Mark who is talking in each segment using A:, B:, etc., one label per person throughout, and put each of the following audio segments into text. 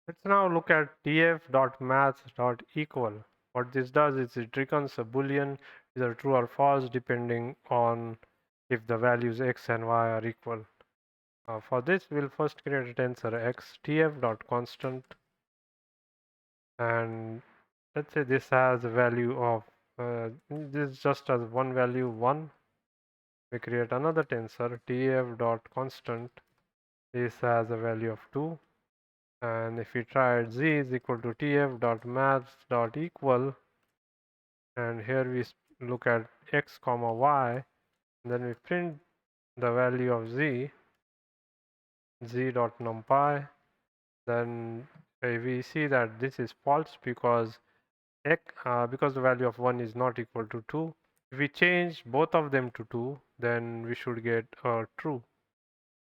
A: Let's now look at tf.math.equal. What this does is it returns a boolean either true or false depending on if the values x and y are equal. For this, we'll first create a tensor x tf.constant, and let's say this has a value of this just as one value 1. We create another tensor tf.constant. This has a value of 2. And if we try it, z is equal to tf.maths.equal, and here we look at x comma y, and then we print the value of z dot numpy, then we see that this is false because because the value of 1 is not equal to 2. If we change both of them to 2, then we should get true.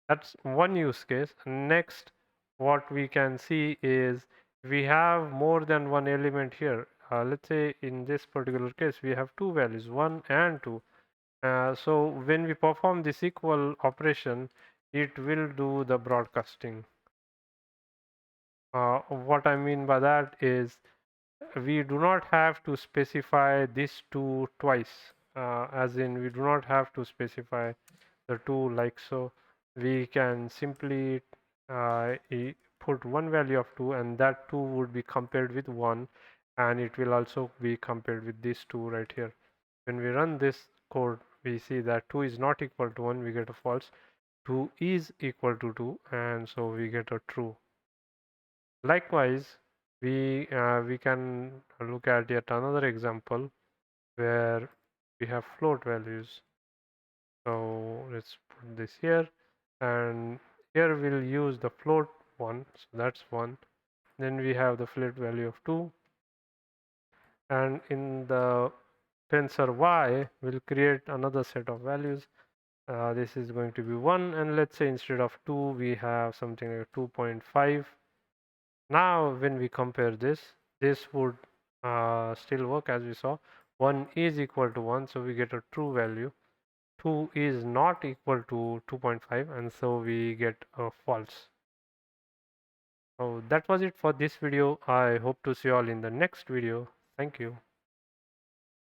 A: That's one use case. Next, what we can see is we have more than one element here. Let's say in this particular case, we have two values, 1 and 2. So when we perform this equal operation, it will do the broadcasting. What I mean by that is we do not have to specify this 2 twice, as in we do not have to specify the 2 like so. We can simply put one value of 2, and that 2 would be compared with 1, and it will also be compared with this 2 right here. When we run this code, we see that 2 is not equal to 1, we get a false. 2 is equal to 2, and so we get a true. Likewise, we can look at yet another example where we have float values. So let's put this here, and here we'll use the float one, so that's 1. Then we have the float value of 2, and in the tensor y we'll create another set of values. This is going to be 1, and let's say instead of 2 we have something like 2.5. Now when we compare this, this would still work as we saw. 1 is equal to 1, so we get a true value. 2 is not equal to 2.5, and so we get a false. So that was it for this video. I hope to see you all in the next video. Thank you.